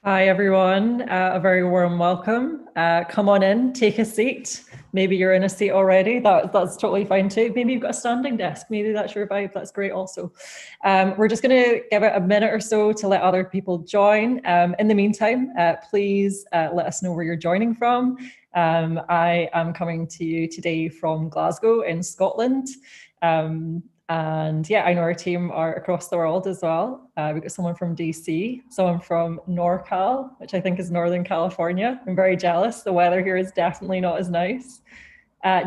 Hi, everyone. A very warm welcome. Come on in, take a seat. Maybe you're in a seat already. That's totally fine too. Maybe you've got a standing desk. Maybe that's your vibe. That's great also. We're just going to give it a minute or so to let other people join. In the meantime, please let us know where you're joining from. I am coming to you today from Glasgow in Scotland. And yeah, I know our team are across the world as well. We've got someone from DC, someone from NorCal, which I think is Northern California. I'm very jealous. The weather here is definitely not as nice.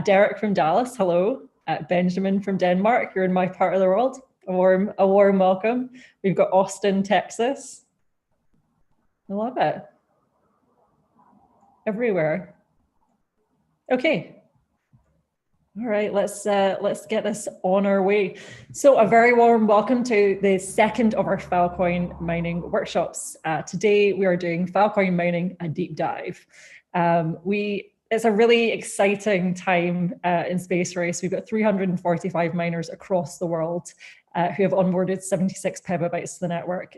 Derek from Dallas, hello. Benjamin from Denmark, you're in my part of the world. A warm welcome. We've got Austin, Texas. I love it. Everywhere. Okay, all right, let's get this on our way. So a very warm welcome to the second of our Filecoin mining workshops. Today we are doing Filecoin mining a deep dive. It's a really exciting time in Space Race. We've got 345 miners across the world who have onboarded 76 petabytes to the network.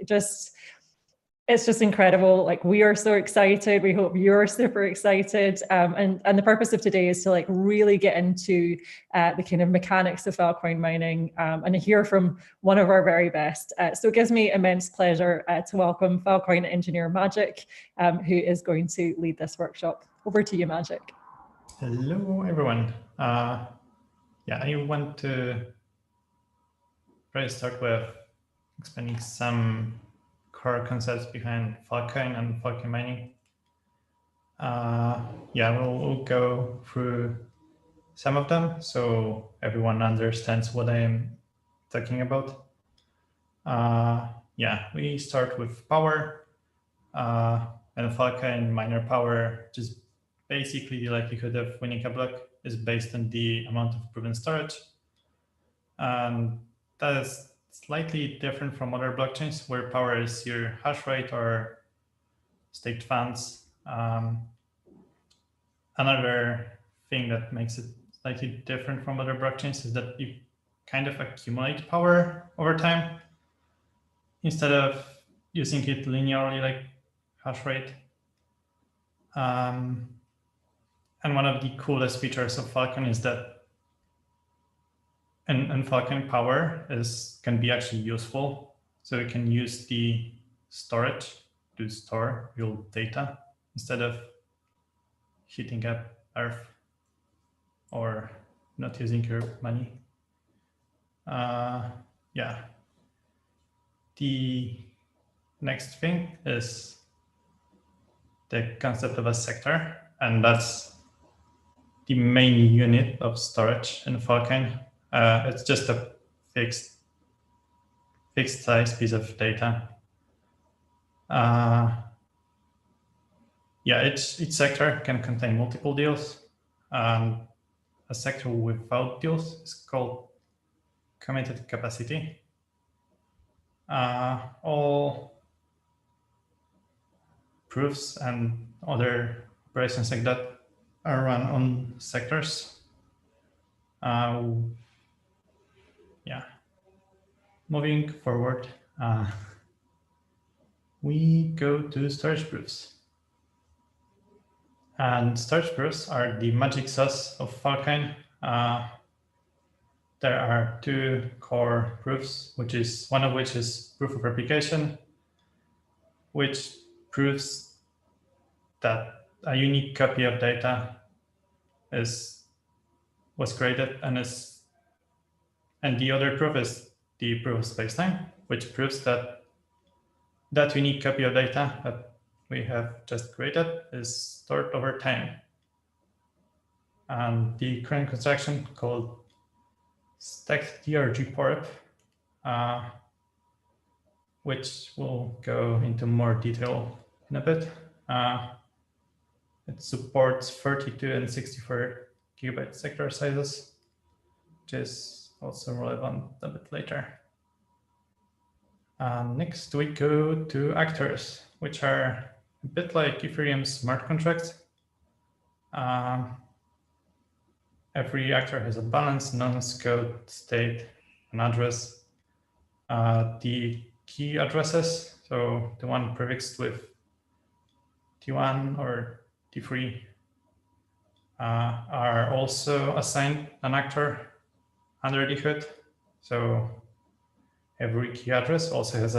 It's just incredible. Like, we are so excited. We hope you're super excited. And the purpose of today is to really get into the kind of mechanics of Filecoin mining and hear from one of our very best. So it gives me immense pleasure to welcome Filecoin engineer Magic, who is going to lead this workshop. Over to you, Magic. Hello, everyone. I want to probably start with explaining some core concepts behind Filecoin and Filecoin mining. We'll go through some of them so everyone understands what I am talking about. We start with power. And Filecoin miner power, just basically the likelihood of winning a block, is based on the amount of proven storage. And that is slightly different from other blockchains where power is your hash rate or staked funds. Another thing that makes it slightly different from other blockchains is that you kind of accumulate power over time instead of using it linearly like hash rate. And one of the coolest features of Filecoin is that and Filecoin power can be actually useful. So you can use the storage to store real data instead of heating up Earth or not using your money. The next thing is the concept of a sector, and that's the main unit of storage in Filecoin. It's just a fixed size piece of data. Each sector can contain multiple deals. A sector without deals is called committed capacity. All proofs and other operations like that are run on sectors. Moving forward, we go to storage proofs. And storage proofs are the magic sauce of Filecoin. There are two core proofs, one of which is proof of replication, which proves that a unique copy of data was created, and the other proof is the proof of spacetime, which proves that unique copy of data that we have just created is stored over time. And the current construction, called stacked DRG port, which we'll go into more detail in a bit. It supports 32 and 64 gigabyte sector sizes, which is also relevant a bit later. Next, we go to actors, which are a bit like Ethereum's smart contracts. Every actor has a balance, nonce, code, state, an address. The key addresses, so the one prefixed with T1 or T3 are also assigned an actor under the hood. So every key address also has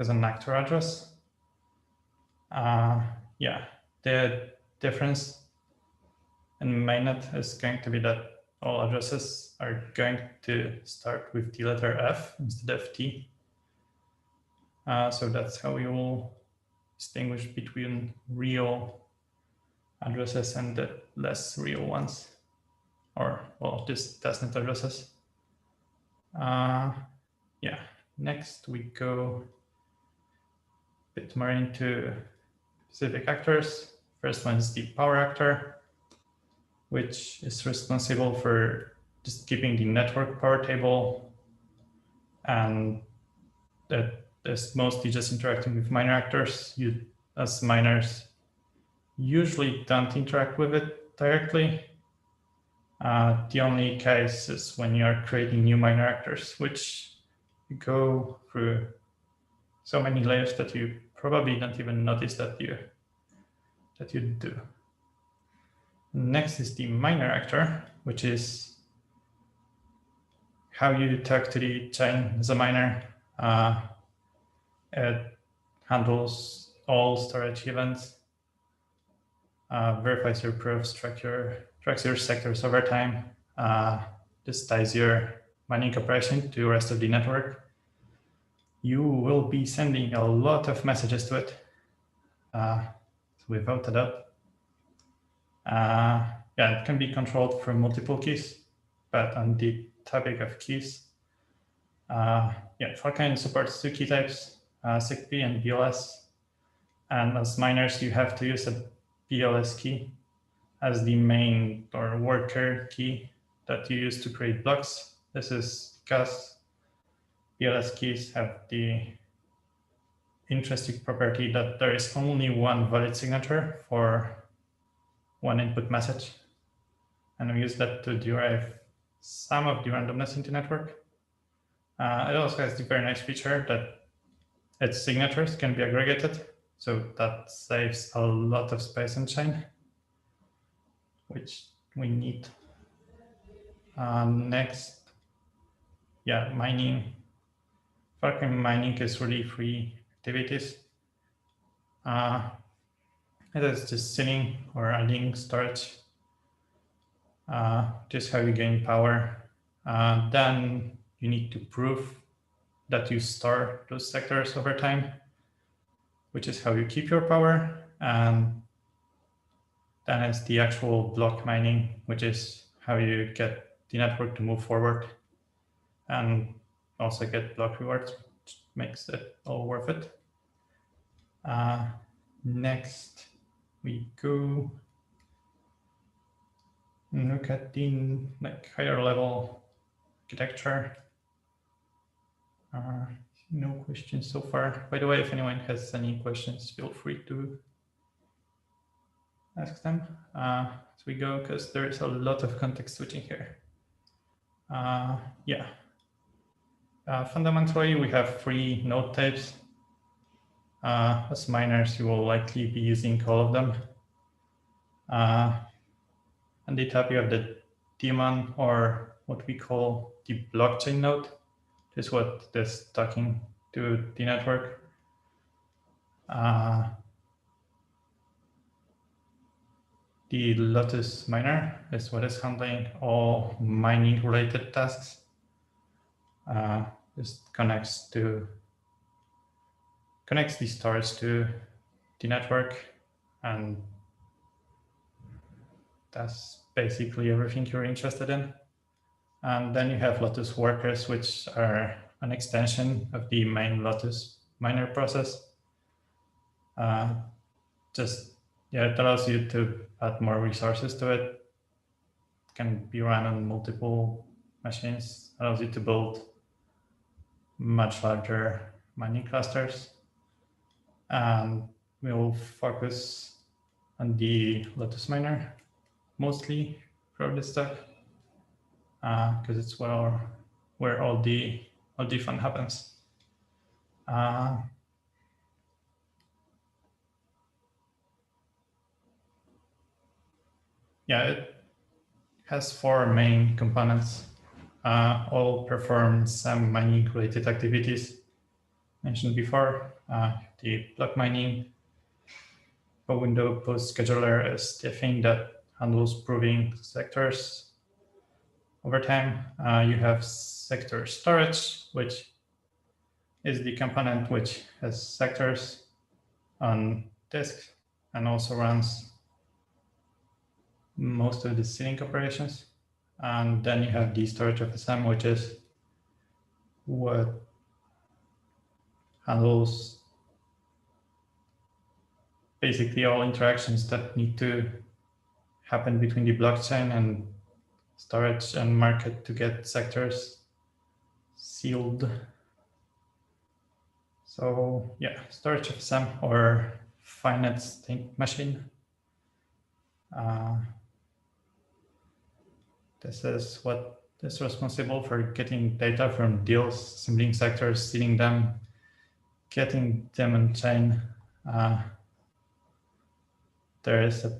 an actor address. Yeah, the difference in mainnet is going to be that all addresses are going to start with the letter F instead of T. So that's how we will distinguish between real addresses and the less real ones, or well, just testnet addresses. Yeah, next we go a bit more into specific actors. First one is the power actor, which is responsible for just keeping the network power table, and that is mostly just interacting with miner actors. You, as miners, usually don't interact with it directly. The only case is when you are creating new miner actors, which you go through so many layers that you probably don't even notice that you do. Next is the miner actor, which is how you talk to the chain as a miner. It handles all storage events, verifies your proofs, tracks your sectors over time, just ties your mining operation to the rest of the network. You will be sending a lot of messages to it, without a doubt. Yeah, it can be controlled from multiple keys, but on the topic of keys, yeah, Filecoin supports two key types, SIGP and BLS. And as miners, you have to use a BLS key as the main or worker key that you use to create blocks. This is because BLS keys have the interesting property that there is only one valid signature for one input message. And we use that to derive some of the randomness in the network. It also has the very nice feature that its signatures can be aggregated. So that saves a lot of space on chain, which we need. Next, yeah, mining. Filecoin mining is really free activities. It is just sitting or adding storage. Just how you gain power. Then you need to prove that you store those sectors over time, which is how you keep your power. And then it's the actual block mining, which is how you get the network to move forward and also get block rewards, which makes it all worth it. Next, we go look at the higher level architecture. No questions so far. By the way, if anyone has any questions, feel free to ask them as we go, because there is a lot of context switching here. Yeah. Fundamentally, we have three node types. As miners, you will likely be using all of them. On the top, you have the daemon, or what we call the blockchain node. This is what is talking to the network. The Lotus miner is what is handling all mining related tasks. This connects the storage to the network, and that's basically everything you're interested in. And then you have Lotus workers, which are an extension of the main Lotus miner process. It allows you to add more resources to it. It can be run on multiple machines, allows you to build much larger mining clusters. And we will focus on the Lotus miner mostly for this stuff, because it's where all the fun happens. yeah, it has four main components, all perform some mining related activities mentioned before. The block mining, a window post scheduler is the thing that handles proving sectors over time. You have sector storage, which is the component which has sectors on disk and also runs most of the sealing operations. And then you have the storage FSM, which is what handles basically all interactions that need to happen between the blockchain and storage and market to get sectors sealed. So yeah, storage FSM or finite state machine. This is what is responsible for getting data from deals, assembling sectors, sealing them, getting them on chain. There is a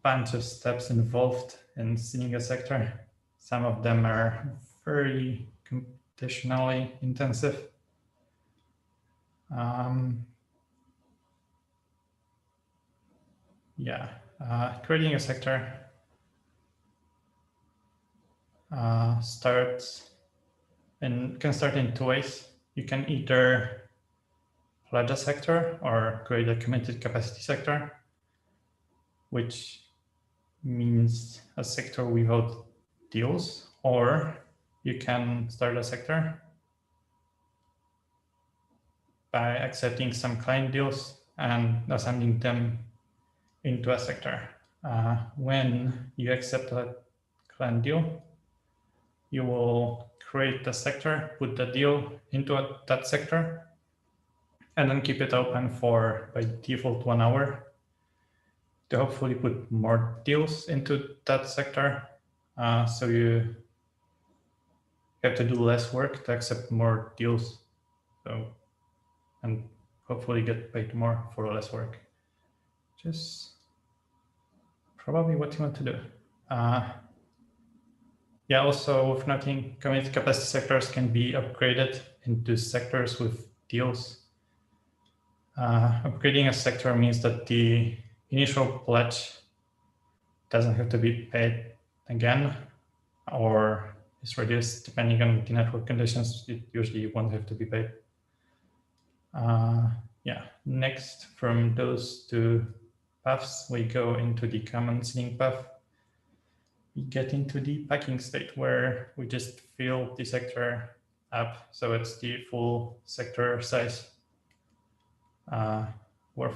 bunch of steps involved in sealing a sector. Some of them are very computationally intensive. Creating a sector can start in two ways. You can either pledge a sector or create a committed capacity sector, which means a sector without deals, or you can start a sector by accepting some client deals and assembling them into a sector. When you accept a client deal, you will create the sector, put the deal into that sector, and then keep it open for, by default, 1 hour to hopefully put more deals into that sector. So you have to do less work to accept more deals. And hopefully get paid more for less work. Just probably what you want to do. Also worth noting, committed capacity sectors can be upgraded into sectors with deals. Upgrading a sector means that the initial pledge doesn't have to be paid again, or is reduced depending on the network conditions. It usually won't have to be paid. Next, from those two paths, we go into the common sealing path. We get into the packing state where we just fill the sector up. So it's the full sector size worth of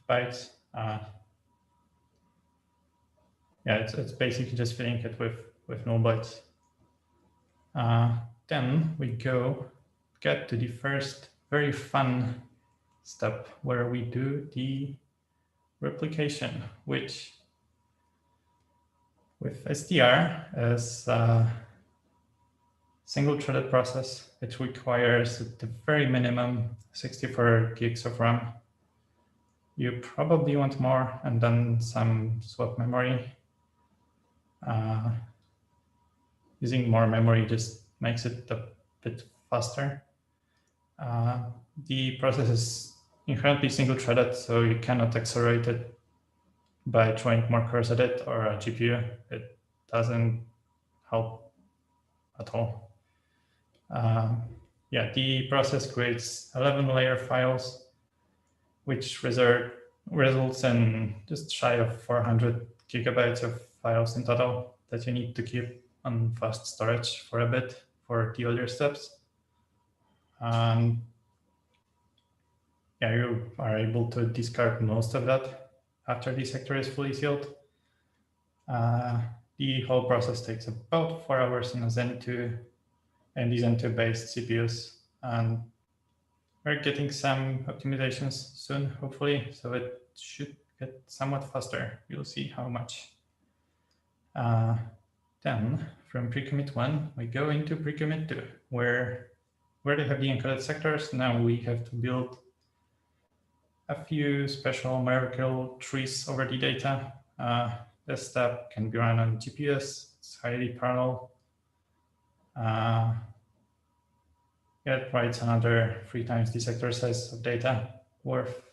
bytes. It's basically just filling it with null bytes. Then we get to the first very fun step where we do the replication, which with STR is a single-threaded process. It requires at the very minimum 64 gigs of RAM. You probably want more, and then some swap memory. Using more memory just makes it a bit faster. The process is inherently single-threaded, so you cannot accelerate it by throwing more cores at it or a GPU. It doesn't help at all. The process creates 11-layer files, which results in just shy of 400 gigabytes of files in total that you need to keep on fast storage for a bit for the other steps. You are able to discard most of that after the sector is fully sealed. The whole process takes about 4 hours in a Zen 2 and the Zen 2-based CPUs. And we're getting some optimizations soon, hopefully, so it should get somewhat faster. You'll see how much. Then from pre-commit 1, we go into pre-commit 2, where they have the encoded sectors. Now we have to build a few special hierarchical trees over the data. this step can be run on GPUs. It's highly parallel. It writes another 3 times the sector size of data worth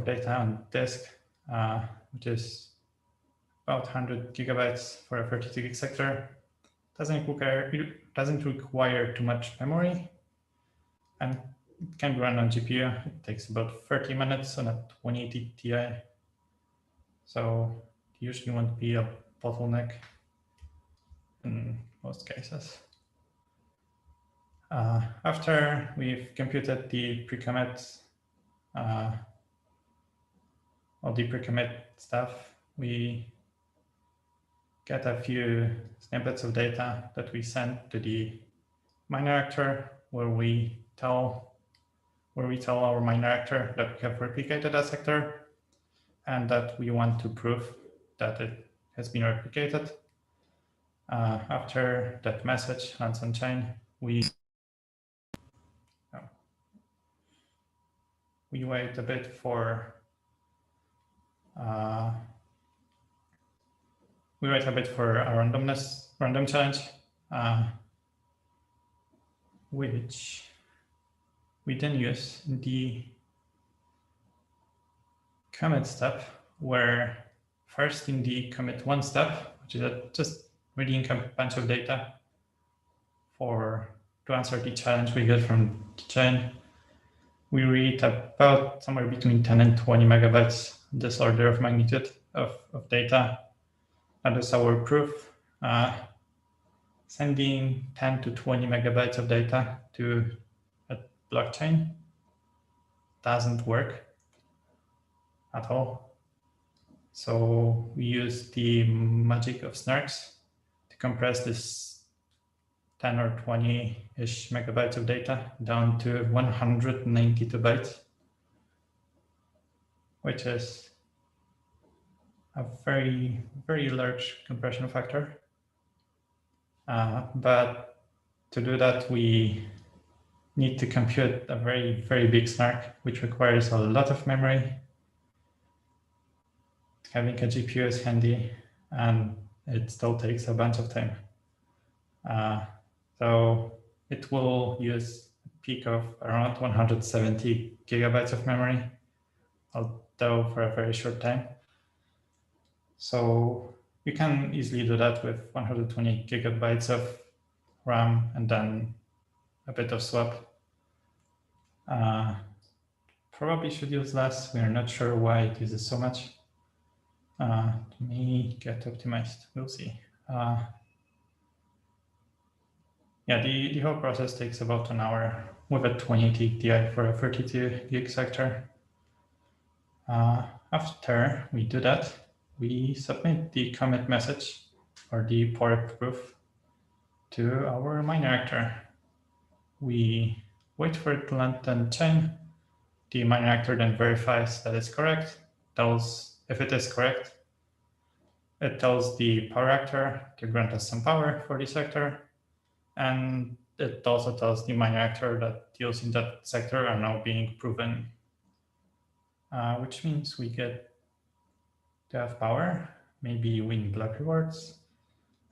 data on disk, which is about 100 gigabytes for a 32 gig sector. It doesn't require too much memory, and it can be run on GPU. It takes about 30 minutes on a 2080 Ti. So it usually won't be a bottleneck in most cases. After we've computed the pre-commit or the pre-commit stuff, we get a few snippets of data that we send to the miner actor, where we tell our miner actor that we have replicated a sector and that we want to prove that it has been replicated. After that message lands on chain, we wait a bit for a random challenge, which we then use in the commit step, where first in the commit 1 step, which is just reading a bunch of data to answer the challenge we get from the chain, we read about somewhere between 10 and 20 megabytes, this order of magnitude of data. That is our proof. Sending 10 to 20 megabytes of data to a blockchain doesn't work at all. So we use the magic of snarks to compress this 10 or 20-ish megabytes of data down to 192 bytes, which is a very, very large compression factor. But to do that, we need to compute a very, very big snark, which requires a lot of memory. Having a GPU is handy, and it still takes a bunch of time. So it will use a peak of around 170 gigabytes of memory, although for a very short time. So you can easily do that with 120 gigabytes of RAM and then a bit of swap. Probably should use less. We're not sure why it uses so much. It may get optimized. We'll see. Yeah, the whole process takes about an hour with a 2080 Ti for a 32 gig sector. After we do that, we submit the commit message or the PORP proof to our miner actor. We wait for it to land on chain. The miner actor then verifies that it's correct, if it is correct, it tells the power actor to grant us some power for the sector. And it also tells the miner actor that deals in that sector are now being proven, which means we get to have power, maybe win block rewards,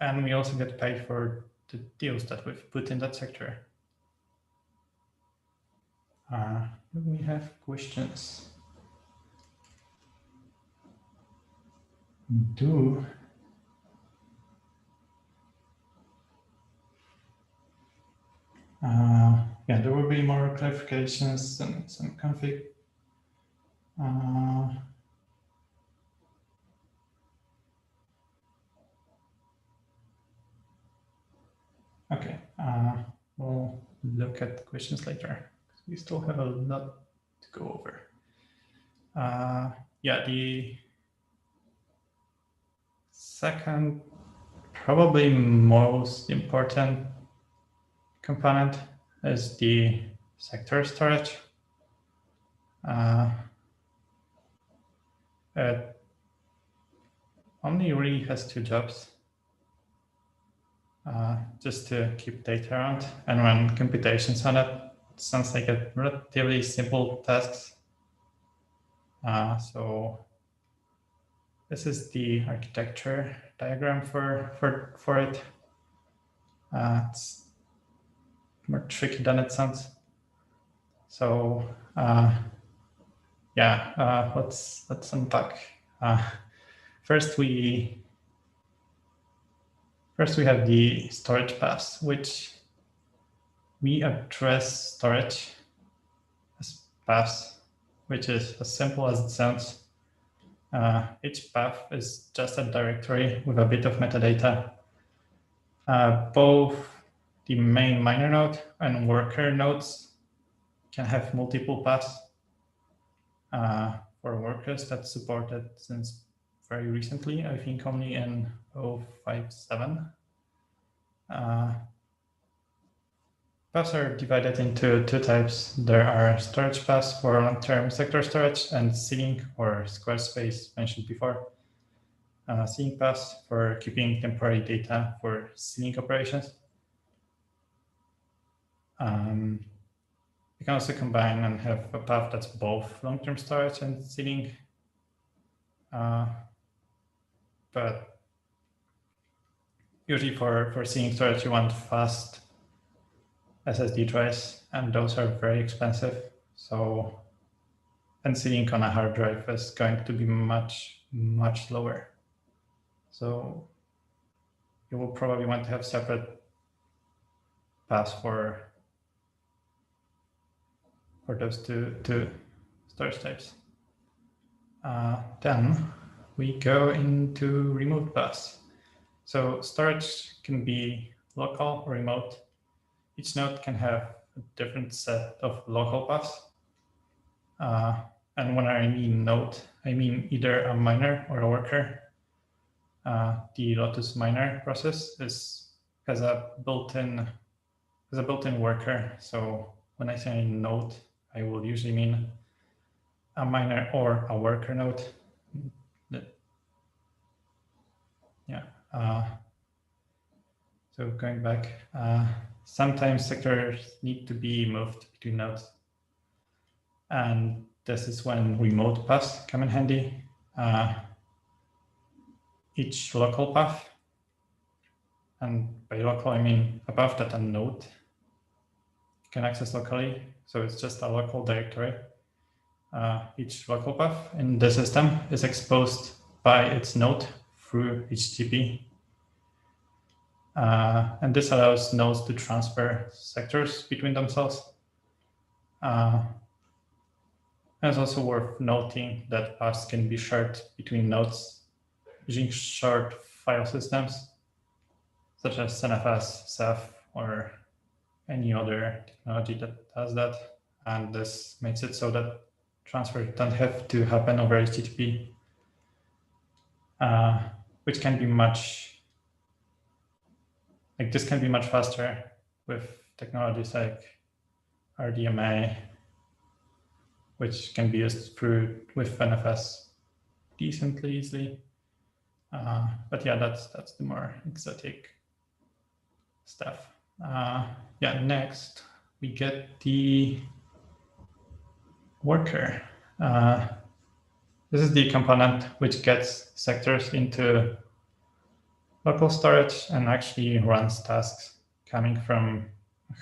and we also get paid for the deals that we've put in that sector. Do we have questions? We do. Yeah, there will be more clarifications and some config. Okay, we'll look at questions later. We still have a lot to go over. Yeah, the second, probably most important component is the sector storage. It only really has 2 jobs. Just to keep data around and run computations on it. It sounds like a relatively simple task. So this is the architecture diagram for it. It's more tricky than it sounds. So yeah, let's unpack. First we have the storage paths, which we address storage as paths, which is as simple as it sounds. Each path is just a directory with a bit of metadata. Both the main miner node and worker nodes can have multiple paths. For workers, that's supported since very recently, I think only in 057. Paths are divided into two types. There are storage paths for long-term sector storage and sealing or square space mentioned before. Sealing paths for keeping temporary data for sealing operations. You can also combine and have a path that's both long-term storage and sealing. But usually for sealing storage, you want fast SSD drives, and those are very expensive. So, and sealing on a hard drive is going to be much, much lower. So you will probably want to have separate paths for those two storage types. Then we go into remote paths. So storage can be local or remote. Each node can have a different set of local paths. And when I mean node, I mean either a miner or a worker. The Lotus miner process has a built-in worker. So when I say node, I will usually mean a miner or a worker node. Yeah. So going back, sometimes sectors need to be moved between nodes. And this is when remote paths come in handy. Each local path, and by local I mean a path that a node can access locally. So it's just a local directory. Each local path in the system is exposed by its node through HTTP. And this allows nodes to transfer sectors between themselves. It's also worth noting that paths can be shared between nodes using shared file systems, such as NFS, Ceph, or any other technology that does that. And this makes it so that transfers don't have to happen over HTTP, which can be this can be much faster with technologies like RDMA, which can be used with NFS decently easily. But yeah, that's the more exotic stuff. Yeah, next we get the worker. This is the component which gets sectors into local storage and actually runs tasks coming from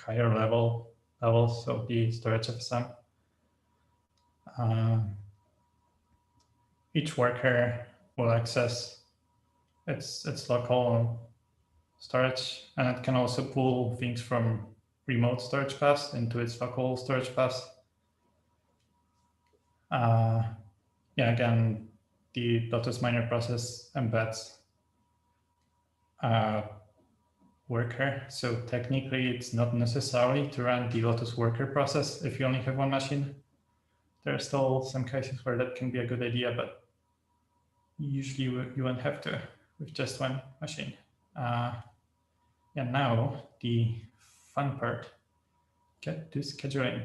higher levels of the storage FSM. Each worker will access its local storage, and it can also pull things from remote storage paths into its local storage paths. Yeah, again, the Lotus miner process embeds a worker. So technically, it's not necessary to run the Lotus worker process if you only have one machine. There are still some cases where that can be a good idea, but usually you won't have to with just one machine. Yeah, now the fun part, get to scheduling.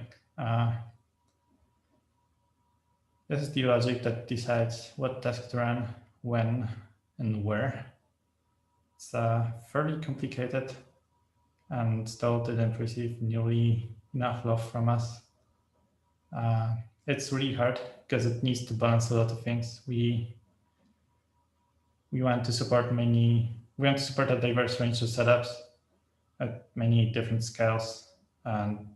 This is the logic that decides what task to run, when, and where. It's fairly complicated and still didn't receive nearly enough love from us. It's really hard because it needs to balance a lot of things. We we want to support a diverse range of setups at many different scales, and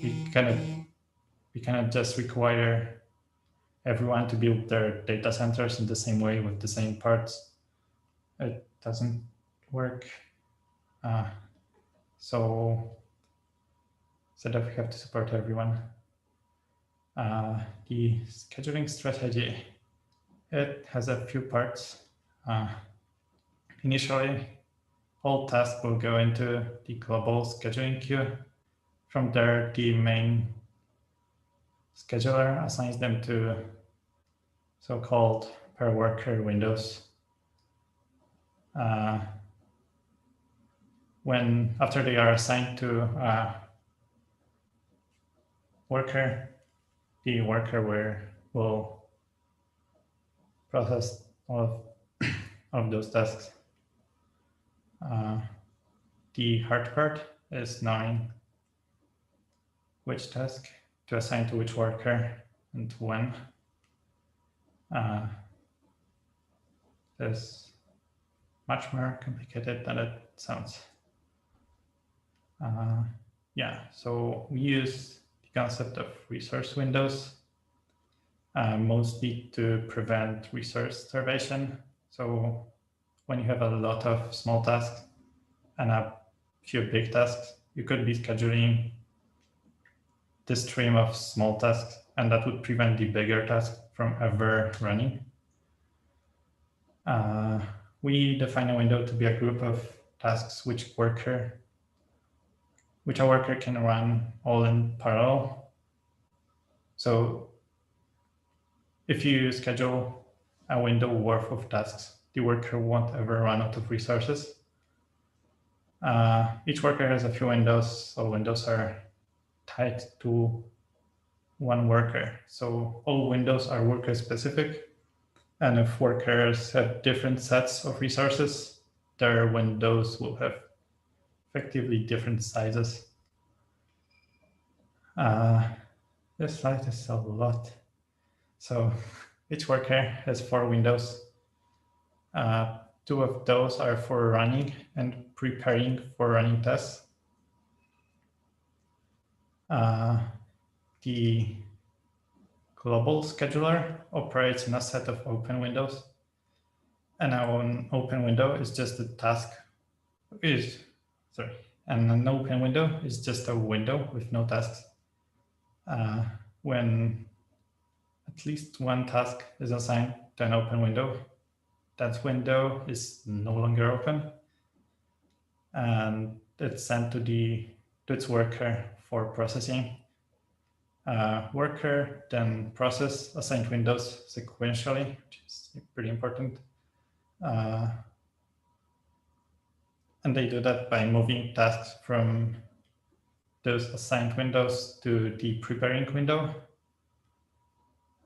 we cannot just require everyone to build their data centers in the same way with the same parts. It doesn't work. So that we have to support everyone. The scheduling strategy, it has a few parts. Initially, all tasks will go into the global scheduling queue. From there, the main scheduler assigns them to so-called per worker windows. After they are assigned to a worker, the worker will process all of those tasks. The hard part is knowing which task to assign to which worker and when. It's much more complicated than it sounds. So we use the concept of resource windows mostly to prevent resource starvation. So when you have a lot of small tasks and a few big tasks, you could be scheduling the stream of small tasks, and that would prevent the bigger tasks from ever running. We define a window to be a group of tasks which a worker can run all in parallel. So if you schedule a window worth of tasks, the worker won't ever run out of resources. Each worker has a few windows, so windows are tied to one worker. So all windows are worker specific. And if workers have different sets of resources, their windows will have effectively different sizes. This slide is a lot. So each worker has 4 windows. 2 of those are for running and preparing for running tests. The global scheduler operates in a set of open windows. And an open window is just a task. And an open window is just a window with no tasks. When at least one task is assigned to an open window, that window is no longer open, and it's sent to its worker for processing. Worker then process assigned windows sequentially, which is pretty important. And they do that by moving tasks from those assigned windows to the preparing window,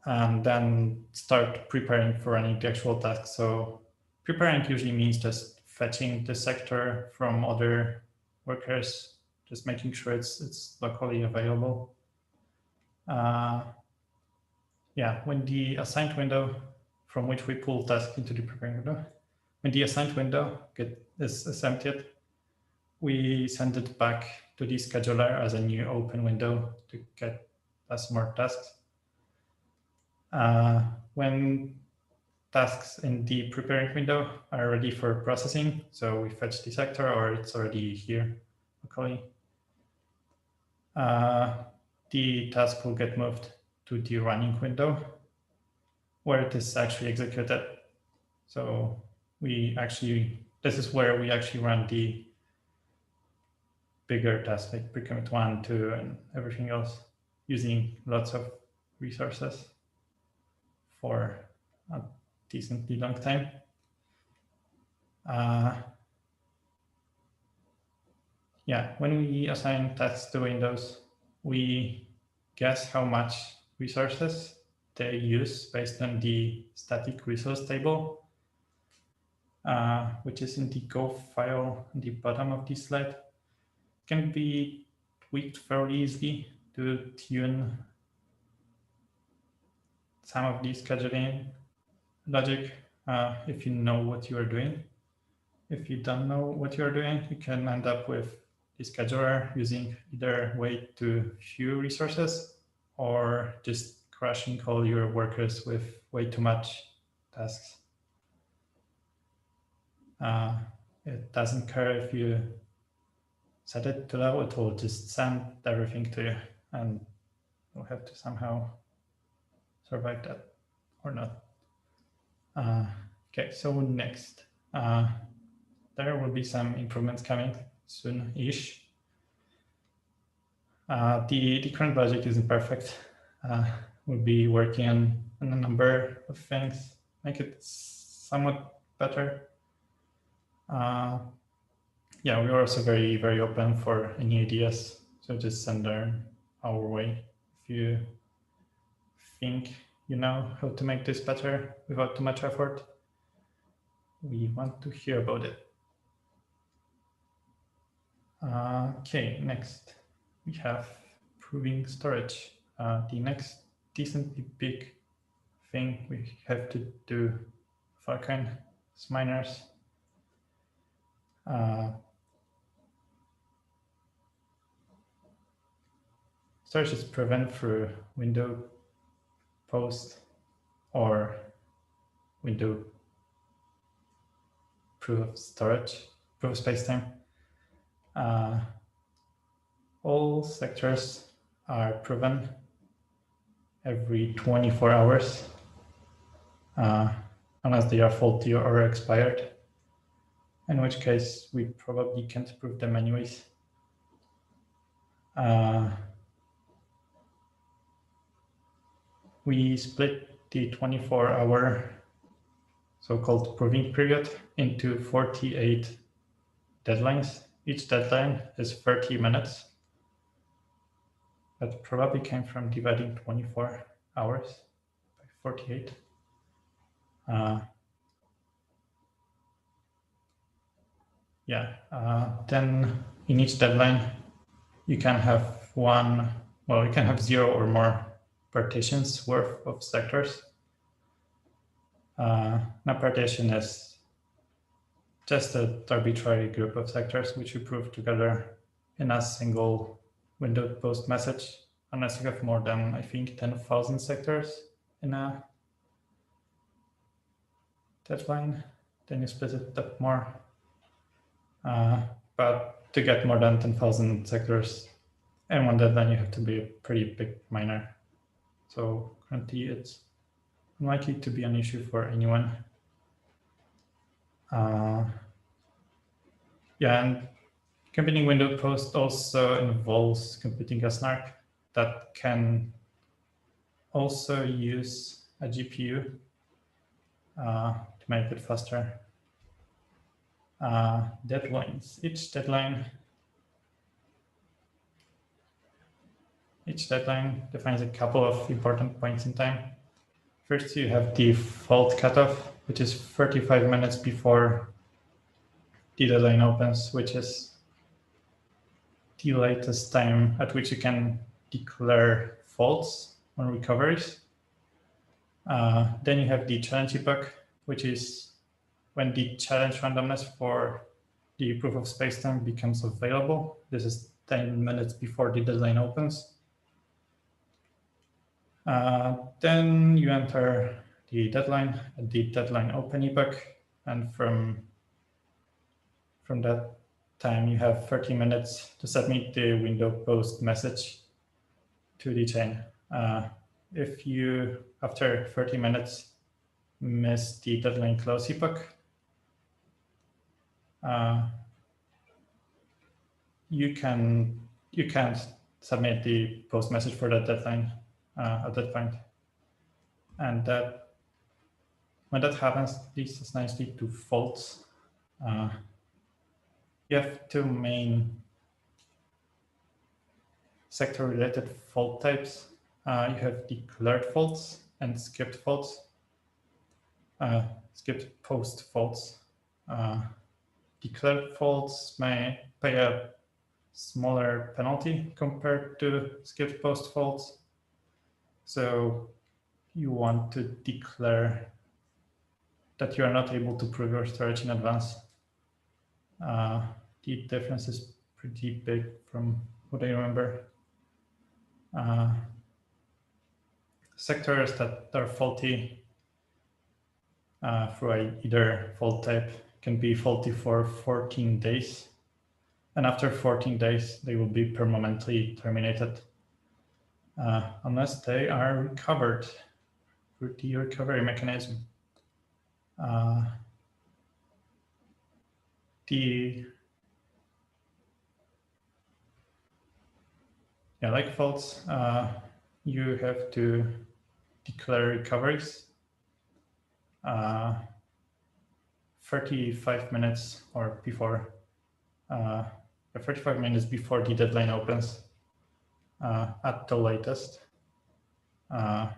and then start preparing for running the actual task. So preparing usually means just fetching the sector from other workers, just making sure it's locally available. When the assigned window from which we pull task into the preparing window, when the assigned window is emptied, we send it back to the scheduler as a new open window to get us more tasks. When tasks in the preparing window are ready for processing, so we fetch the sector or it's already here locally, the task will get moved to the running window where it is actually executed. So this is where we actually run the bigger tasks like pre-commit 1, 2, and everything else using lots of resources for a decently long time. When we assign tasks to windows, we guess how much resources they use based on the static resource table, which is in the Go file on the bottom of this slide. It can be tweaked fairly easily to tune some of the scheduling logic. if you know what you are doing. If you don't know what you're doing, you can end up with the scheduler using either way too few resources or just crashing all your workers with way too much tasks. It doesn't care if you set it to low, it will just send everything to you, and you'll have to somehow survive that or not. Okay, so next, there will be some improvements coming soon-ish. The current project isn't perfect. We'll be working on a number of things, make it somewhat better. Yeah, we are also very, very open for any ideas. So just send them our way. If you think you know how to make this better without too much effort, we want to hear about it. Okay, next we have proving storage. The next decently big thing we have to do Filecoin as miners. Storage is proven through window post or window proof of storage, proof of spacetime. All sectors are proven every 24 hours, unless they are faulty or expired, in which case we probably can't prove them anyways. We split the 24-hour so-called proving period into 48 deadlines. Each deadline is 30 minutes. That probably came from dividing 24 hours by 48. Then in each deadline, you can have you can have 0 or more partitions worth of sectors. Now partition is just an arbitrary group of sectors which you prove together in a single window post message, unless you have more than, I think, 10,000 sectors in a deadline, then you split it up more. But to get more than 10,000 sectors in one deadline, you have to be a pretty big miner. So currently it's unlikely to be an issue for anyone. And computing window post also involves computing a snark that can also use a GPU to make it faster. Deadlines. Each deadline defines a couple of important points in time. First, you have the fault cutoff, which is 35 minutes before the deadline opens, which is the latest time at which you can declare faults on recoveries. Then you have the challenge epoch, which is when the challenge randomness for the proof of spacetime becomes available. This is 10 minutes before the deadline opens. Then you enter the deadline at the deadline open epoch, and from that time you have 30 minutes to submit the window post message to the chain. If you, after 30 minutes, miss the deadline close epoch, you can't submit the post message for that deadline at that point. And that when that happens, leads us nicely to faults. You have two main sector-related fault types. You have declared faults and skipped faults. Skipped post faults. Declared faults may pay a smaller penalty compared to skipped post faults. So you want to declare that you are not able to prove your storage in advance. The difference is pretty big from what I remember. Sectors that are faulty for either fault type can be faulty for 14 days. And after 14 days, they will be permanently terminated unless they are recovered through the recovery mechanism. Like faults, you have to declare recoveries 35 minutes or before, 35 minutes before the deadline opens at the latest. And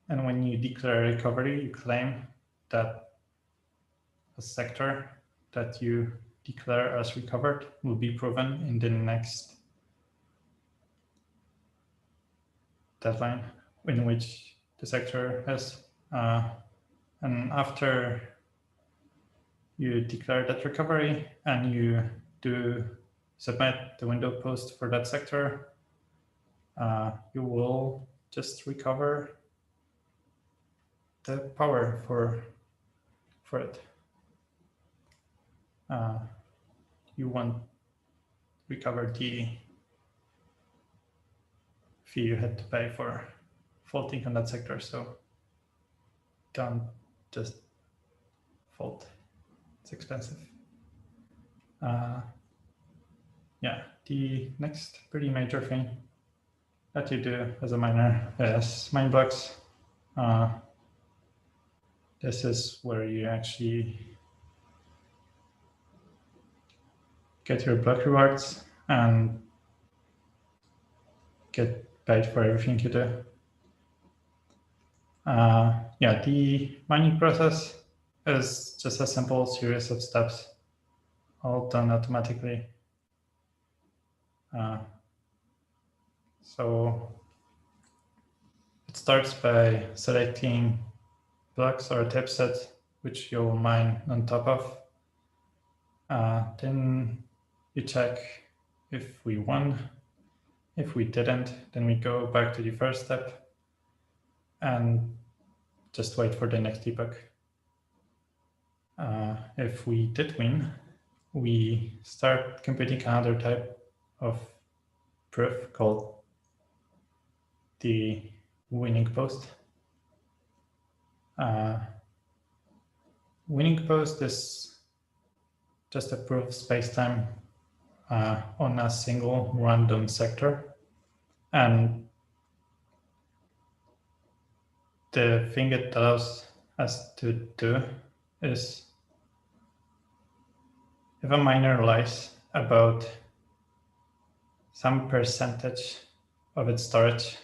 when you declare recovery, you claim that a sector that you declare as recovered will be proven in the next deadline in which the sector has. And after you declare that recovery and you do submit the window post for that sector, you will just recover the power for it. You won't recover the fee you had to pay for faulting on that sector, so don't just fault. It's expensive. The next pretty major thing that you do as a miner is mine blocks. This is where you actually get your block rewards and get paid for everything you do. The mining process is just a simple series of steps, all done automatically. So it starts by selecting blocks or type set which you'll mine on top of. Then you check if we won. If we didn't, then we go back to the first step and just wait for the next debug. If we did win, we start computing another type of proof called the winning post. Winning post is just a proof of space-time on a single random sector. And the thing it allows us to do is if a miner lies about some percentage of its storage,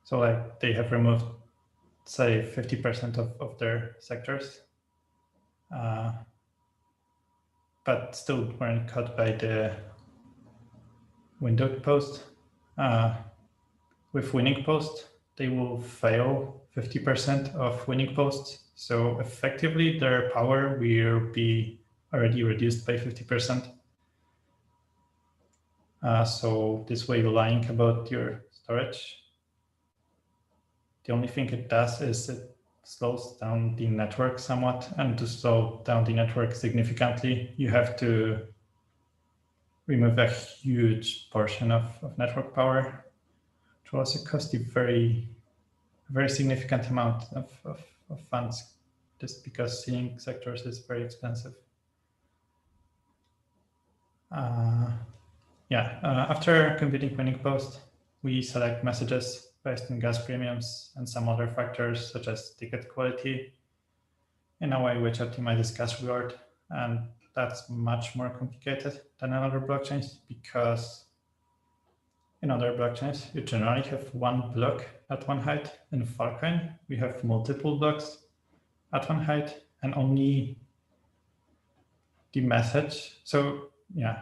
so like they have removed, say, 50% of their sectors, but still weren't caught by the windowed post. With winning post, they will fail 50% of winning posts. So effectively their power will be already reduced by 50%. So this way lying about your storage, the only thing it does is it slows down the network somewhat, and to slow down the network significantly, you have to remove a huge portion of network power, which will also cost you very significant amount of funds, just because seeing sectors is very expensive. After computing winning post, we select messages based on gas premiums and some other factors such as ticket quality in a way which optimizes gas reward. And that's much more complicated than in other blockchains, because in other blockchains, you generally have one block at one height. In Filecoin, we have multiple blocks at one height and only the message. So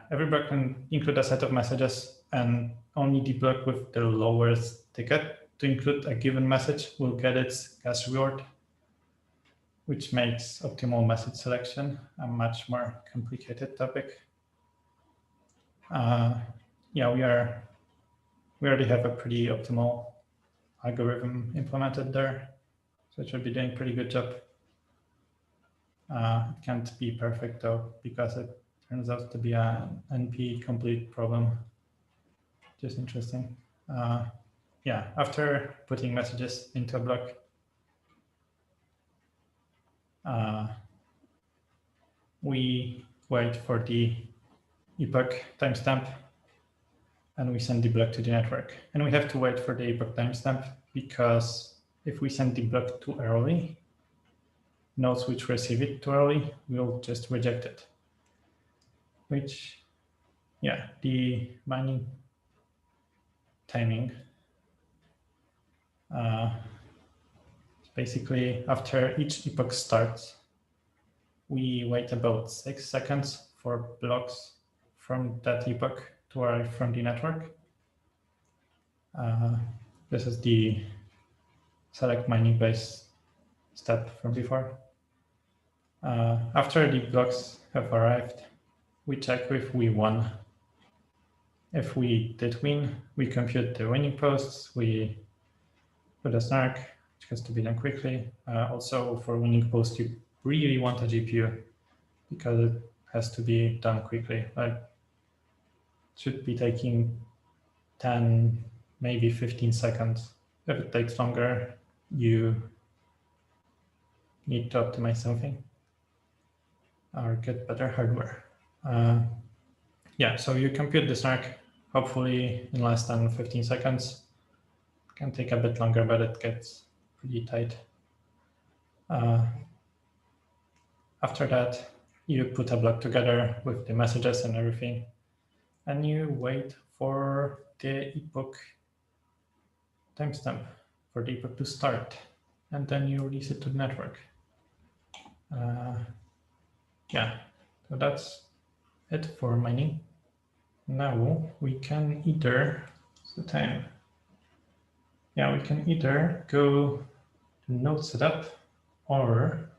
every block can include a set of messages, and only the block with the lowest ticket to include a given message will get its gas reward. which makes optimal message selection a much more complicated topic. Yeah, we already have a pretty optimal algorithm implemented there, so it should be doing a pretty good job. It can't be perfect though, because it turns out to be an NP complete problem. Just interesting. Yeah, after putting messages into a block, we wait for the epoch timestamp and we send the block to the network. And we have to wait for the epoch timestamp because if we send the block too early, nodes which receive it too early will just reject it. Which, yeah, the mining timing basically after each epoch starts, we wait about 6 seconds for blocks from that epoch to arrive from the network. This is the select mining base step from before. After the blocks have arrived, we check if we won. If we did win, we compute the winning posts, we put a snark, which has to be done quickly. Also for winning post, you really want a GPU because it has to be done quickly. Like, it should be taking 10, maybe 15 seconds. If it takes longer, you need to optimize something or get better hardware. Yeah, so you compute the snark, hopefully in less than 15 seconds. It can take a bit longer, but it gets pretty tight. After that, you put a block together with the messages and everything, and you wait for the epoch timestamp, for the epoch to start, and then you release it to the network. Yeah, so that's it for mining. Now we can either, what's the time? Yeah, we can either go to node setup or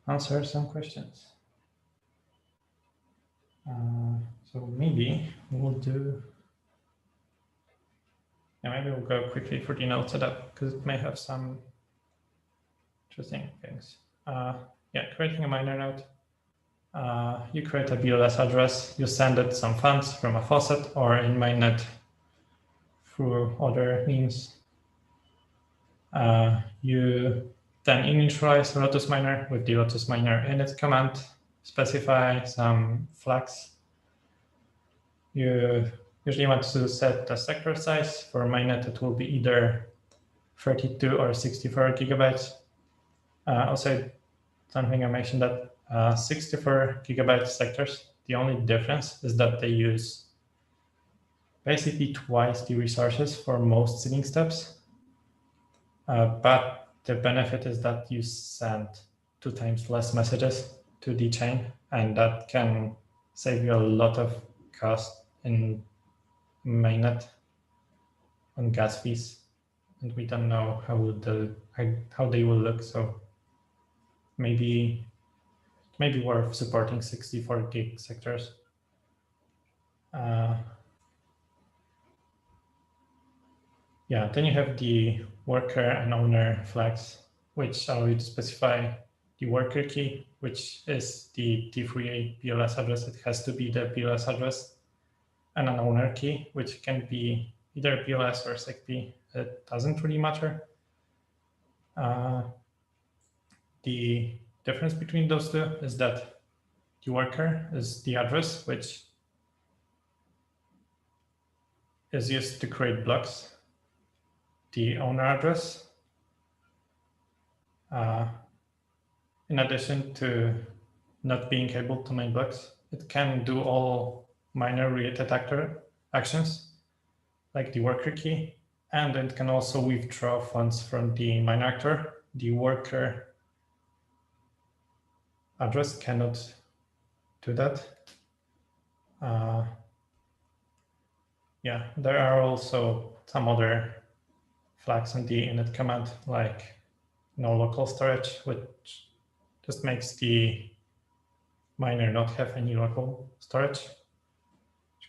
answer some questions. So maybe we'll do, yeah, maybe we'll go quickly for the node setup because it may have some interesting things. Yeah, creating a miner node. You create a BLS address, you send it some funds from a faucet or in mainnet through other means. You then initialize a Lotus miner with the Lotus miner init command, specify some flags. You usually want to set the sector size. For mainnet, it will be either 32 or 64 gigabytes. Also, something I mentioned that 64 gigabyte sectors, the only difference is that they use basically twice the resources for most seeding steps. But the benefit is that you send 2 times less messages to the chain, and that can save you a lot of cost in mainnet on gas fees. And we don't know how they will look, so maybe worth supporting 64 gig sectors. Yeah, then you have the worker and owner flags, which allow you to specify the worker key, which is the T3A BLS address. It has to be the BLS address, and an owner key, which can be either BLS or SecP. It doesn't really matter. The difference between those two is that the worker is the address, which is used to create blocks. The owner address, in addition to not being able to mine blocks, it can do all miner related actions, like the worker key, and it can also withdraw funds from the miner actor. The worker address cannot do that. Yeah, there are also some other flags in the init command, like no local storage, which just makes the miner not have any local storage.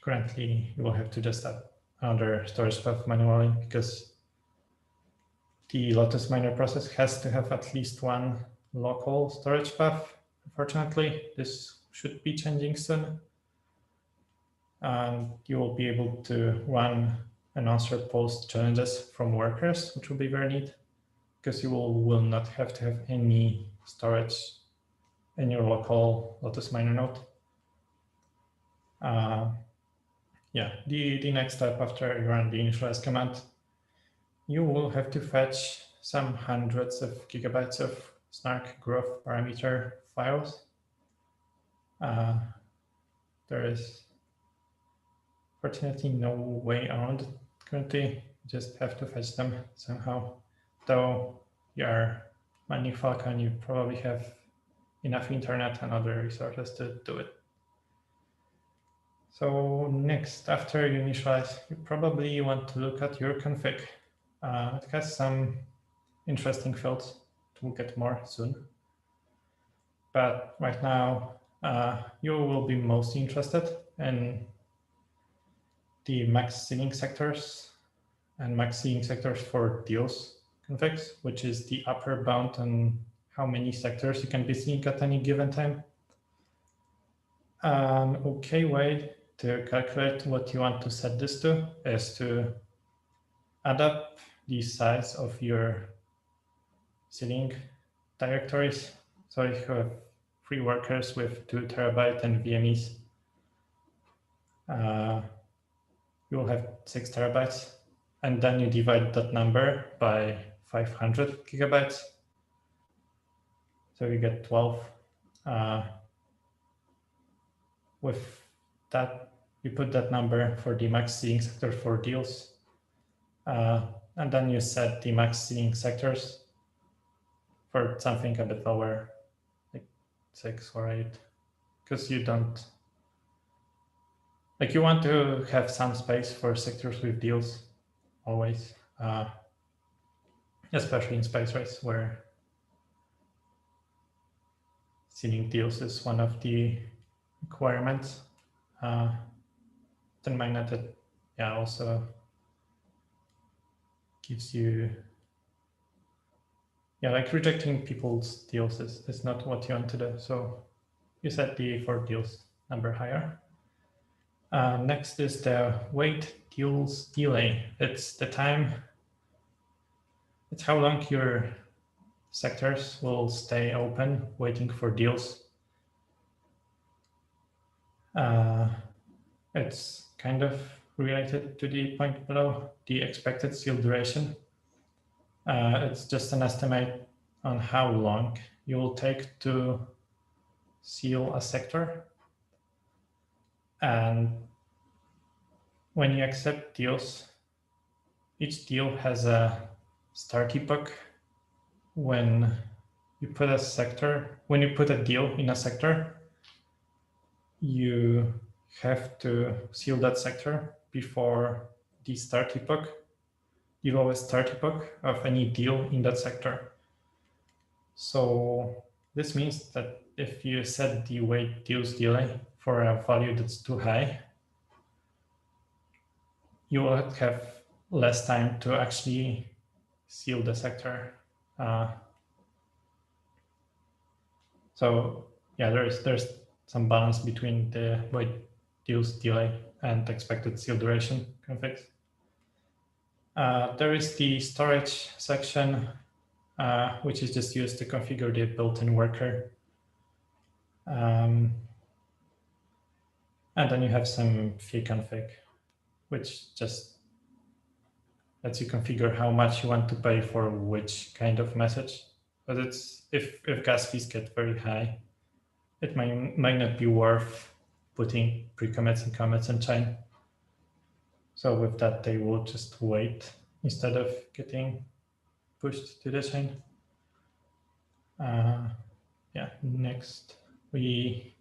Currently, you will have to just add another storage path manually because the Lotus miner process has to have at least one local storage path. Unfortunately, this should be changing soon. And you will be able to run and answer post challenges from workers, which will be very neat because you will not have to have any storage in your local Lotus miner node. Yeah, the next step after you run the initialize command, you will have to fetch some hundreds of gigabytes of snark growth parameter files. There is fortunately no way around it currently. You just have to fetch them somehow. Though you are mining Filecoin, you probably have enough internet and other resources to do it. So next, after you initialize, you probably want to look at your config. It has some interesting fields. We'll get more soon. But right now, you will be most interested in the max sealing sectors and max sealing sectors for deals configs, which is the upper bound on how many sectors you can be seeing at any given time. An okay way to calculate what you want to set this to is to add up the size of your sealing directories. So if you have 3 workers with 2 terabyte and VMEs, you will have 6 terabytes. And then you divide that number by 500 gigabytes. So you get 12. With that, you put that number for the max sealing sector for deals. And then you set the max sealing sectors for something a bit lower, like 6 or 8, because you don't, like, you want to have some space for sectors with deals always, especially in space race where sealing deals is one of the requirements. Then mainnet, yeah, also gives you, yeah, like rejecting people's deals is not what you want to do. So you set the for deals number higher. Next is the wait deals delay. It's the time, it's how long your sectors will stay open waiting for deals. It's kind of related to the point below, the expected seal duration. It's just an estimate on how long you will take to seal a sector. And when you accept deals, each deal has a start epoch. When you put a sector, when you put a deal in a sector, you have to seal that sector before the start epoch, the lowest start epoch of any deal in that sector. So this means that if you set the wait deals delay for a value that's too high, you will have less time to actually seal the sector. So yeah, there's some balance between the wait deals delay and expected seal duration configs. There is the storage section, which is just used to configure the built-in worker. And then you have some FIL config, which just lets you configure how much you want to pay for which kind of message. But it's if gas fees get very high, it might not be worth putting pre-commits and commits in chain. So with that, they will just wait instead of getting pushed to the chain. Yeah, next we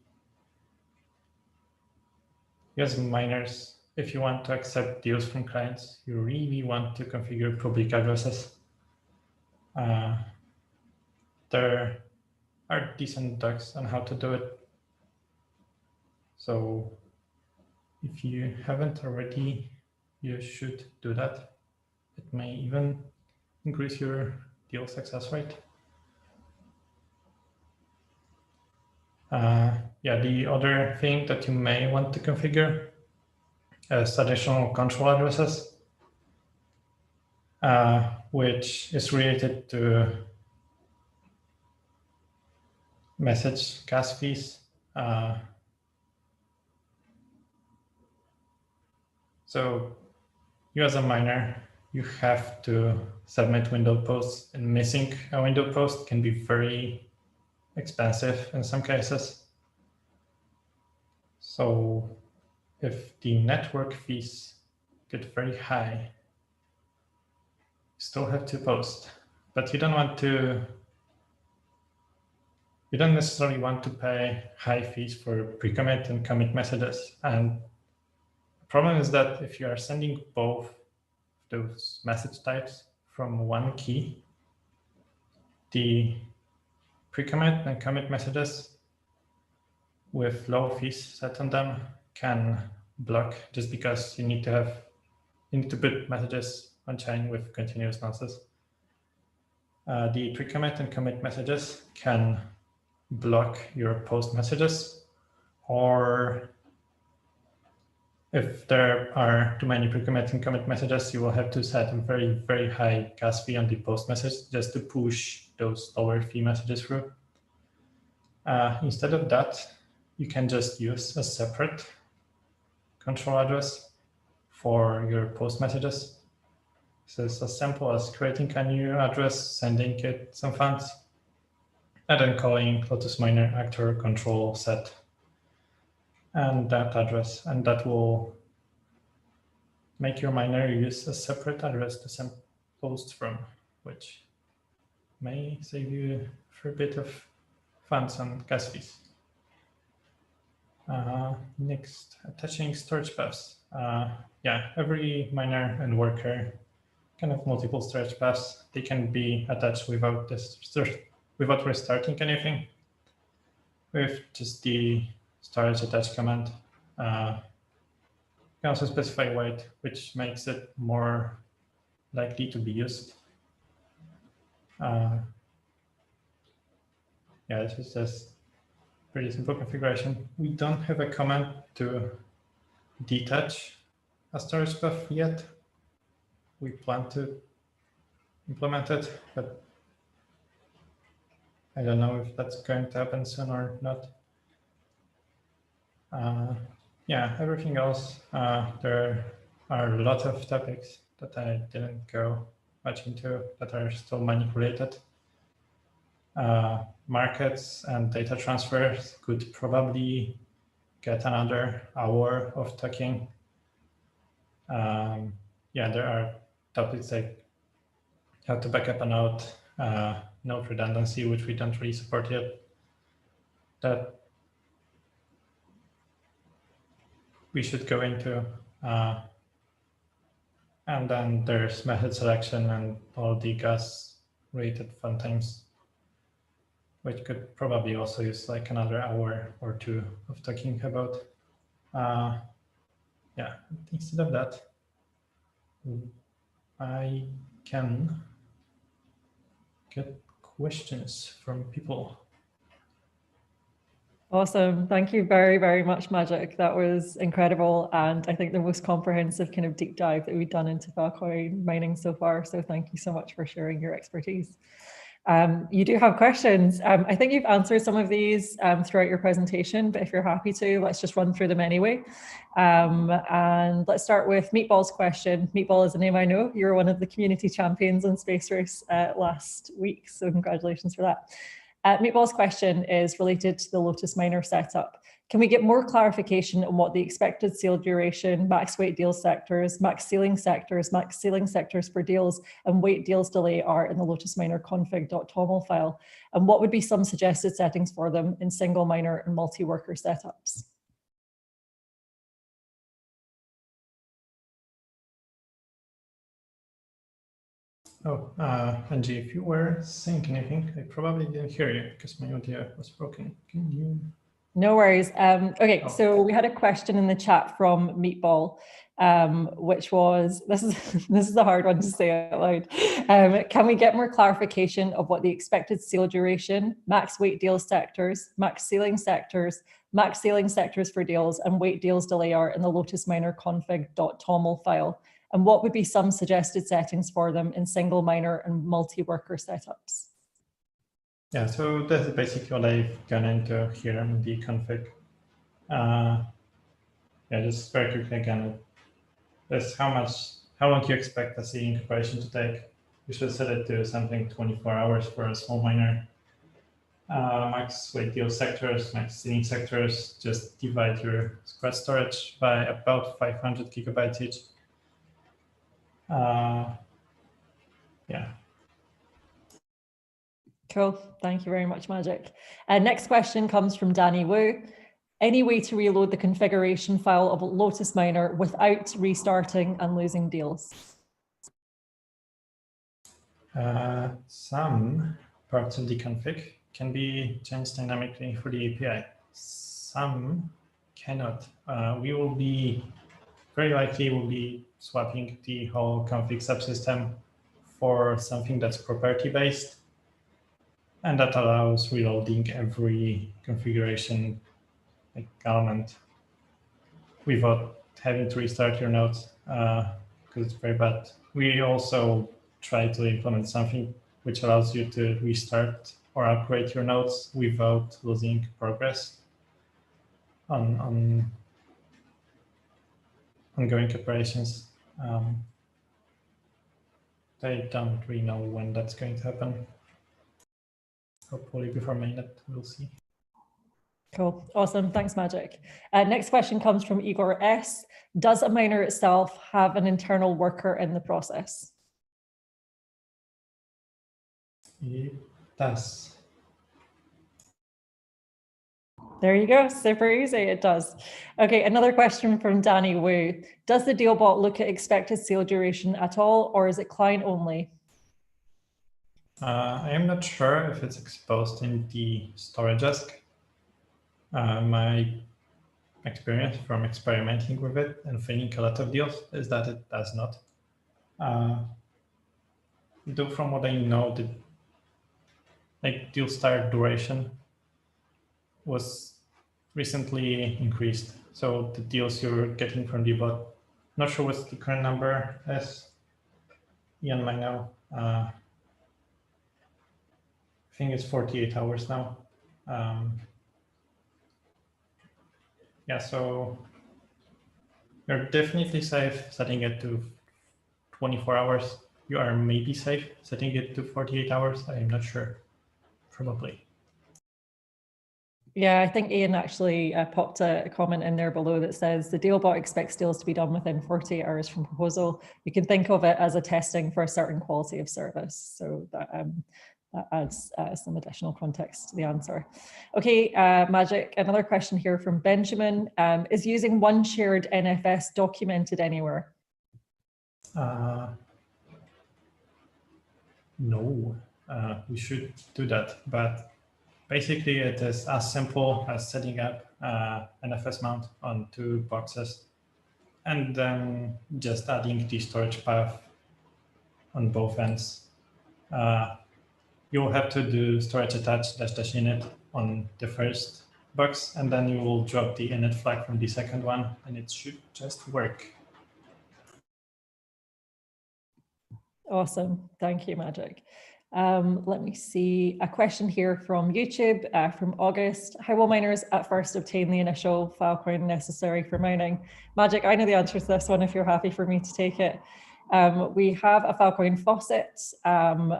use miners. If you want to accept deals from clients, you really want to configure public addresses. there are decent docs on how to do it. So if you haven't already, you should do that. It may even increase your deal success rate. Yeah, the other thing that you may want to configure is additional control addresses, which is related to message gas fees. So you as a miner, you have to submit window posts, and missing a window post can be very expensive in some cases. So if the network fees get very high, you still have to post, but you don't necessarily want to pay high fees for pre-commit and commit messages. And the problem is that if you are sending both those message types from one key, the pre-commit and commit messages with low fees set on them can block, just because you need to put messages on chain with continuous nonces. The pre-commit and commit messages can block your post messages, or if there are too many pre-commit and commit messages, you will have to set a very, very high gas fee on the post message just to push those lower fee messages through. Instead of that, you can just use a separate control address for your post messages. So it's as simple as creating a new address, sending it some funds, and then calling Lotus Miner actor control set and that address, and that will make your miner use a separate address to send posts from, which may save you for a bit of funds on gas fees. Next, attaching storage paths. Yeah, every miner and worker can have multiple storage paths. They can be attached without restarting anything, with just the storage attach command. You can also specify weight, which makes it more likely to be used. Yeah, this is just pretty simple configuration. We don't have a command to detach a storage path yet. We plan to implement it, but I don't know if that's going to happen soon or not. Yeah, everything else, there are a lot of topics that I didn't go much into that are still manipulated. Markets and data transfers could probably get another hour of talking. Yeah, there are topics like how to back up a node, node redundancy, which we don't really support yet, that we should go into. And then there's method selection and all the gas rated fun times, which could probably also use like another hour or two of talking about. Yeah, instead of that, I can get questions from people. Awesome. Thank you very, very much, Magic. That was incredible. And I think the most comprehensive kind of deep dive that we've done into Filecoin mining so far. So thank you so much for sharing your expertise. You do have questions. I think you've answered some of these throughout your presentation, but if you're happy to, let's just run through them anyway. And let's start with Meatball's question. Meatball is a name I know. You were one of the community champions on Space Race last week, so congratulations for that. Meatball's question is related to the Lotus Miner setup. Can we get more clarification on what the expected sale duration, max weight deal sectors, max ceiling sectors for deals, and weight deals delay are in the Lotus Miner config.toml file? And what would be some suggested settings for them in single miner and multi-worker setups? Oh, Angie, if you were saying anything, I probably didn't hear you because my audio was broken. Can you? No worries. Okay, so we had a question in the chat from Meatball, which was, this is a hard one to say out loud. Can we get more clarification of what the expected sale duration, max weight deal sectors, max ceiling sectors for deals, and weight deals delay are in the Lotus Miner config.toml file? And what would be some suggested settings for them in single miner and multi-worker setups? Yeah, so that's basically what I've gone into here in the config. Yeah, just very quickly again, that's how long you expect a seeding operation to take. You should set it to something 24 hours for a small miner. Max weight deal sectors, max seeding sectors, just divide your scratch storage by about 500 gigabytes each. Yeah. Cool. Thank you very much, Magic. Next question comes from Danny Wu. Any way to reload the configuration file of Lotus Miner without restarting and losing deals? Some parts of the config can be changed dynamically for the API. Some cannot. We will be, very likely, we'll be swapping the whole config subsystem for something that's property-based. And that allows reloading every configuration element without having to restart your nodes, because it's very bad. We also try to implement something which allows you to restart or upgrade your nodes without losing progress on ongoing operations. I don't really know when that's going to happen. Hopefully before mainnet, we'll see. Cool. Awesome. Thanks, Magic. Next question comes from Igor S. Does a miner itself have an internal worker in the process? It does. There you go. Super easy. It does. Okay. Another question from Danny Wu. Does the deal bot look at expected sale duration at all, or is it client only? I am not sure if it's exposed in the storage ask. My experience from experimenting with it and finding a lot of deals is that it does not. Though from what I know, the deal start duration was recently increased. So the deals you're getting from the bot, not sure what the current number is. Ian might know. I think it's 48 hours now. Yeah, so you're definitely safe setting it to 24 hours. You are maybe safe setting it to 48 hours. I'm not sure. Probably. Yeah, I think Ian actually popped a comment in there below that says the deal bot expects deals to be done within 48 hours from proposal. You can think of it as a testing for a certain quality of service. So that adds some additional context to the answer. Okay, Magic, another question here from Benjamin. Is using one shared NFS documented anywhere? No, we should do that, but basically it is as simple as setting up an FS mount on 2 boxes and then just adding the storage path on both ends. You'll have to do storage attach --init on the first box, and then you will drop the init flag from the second one, and it should just work. Awesome. Thank you, Magic. Let me see a question here from YouTube from August. How will miners at first obtain the initial Filecoin necessary for mining? Magic, I know the answer to this one if you're happy for me to take it. We have a Filecoin faucet,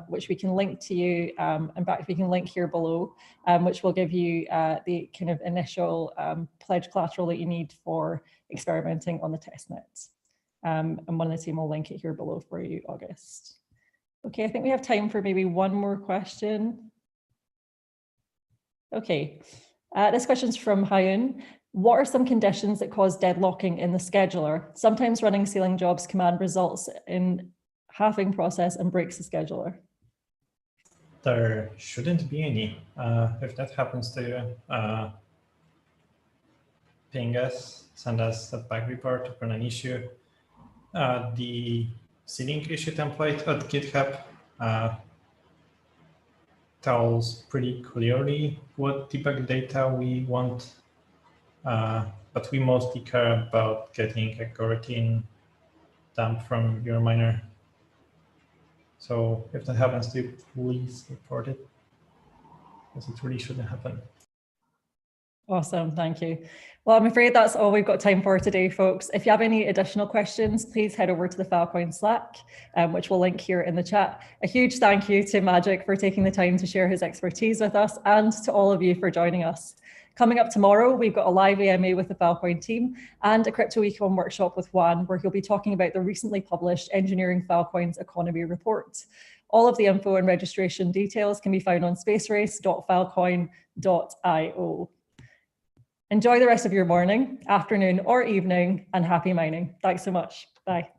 which we can link to you. In fact, we can link here below, which will give you the kind of initial pledge collateral that you need for experimenting on the testnet. And one of the team will link it here below for you, August. Okay, I think we have time for maybe one more question. Okay, this question's from Hyun. What are some conditions that cause deadlocking in the scheduler? Sometimes running ceiling jobs command results in halving process and breaks the scheduler? There shouldn't be any. If that happens to you, ping us, send us a bug report upon an issue. The seeding issue template at GitHub tells pretty clearly what debug data we want, but we mostly care about getting a coroutine dump from your miner. So if that happens to you, please report it, because it really shouldn't happen. Awesome, thank you. Well, I'm afraid that's all we've got time for today, folks. If you have any additional questions, please head over to the Filecoin Slack, which we'll link here in the chat. A huge thank you to Magic for taking the time to share his expertise with us, and to all of you for joining us. Coming up tomorrow, we've got a live AMA with the Filecoin team and a Crypto Econ workshop with Juan, where he'll be talking about the recently published Engineering Filecoin's Economy Report. All of the info and registration details can be found on spacerace.filecoin.io. Enjoy the rest of your morning, afternoon, or evening, and happy mining. Thanks so much. Bye.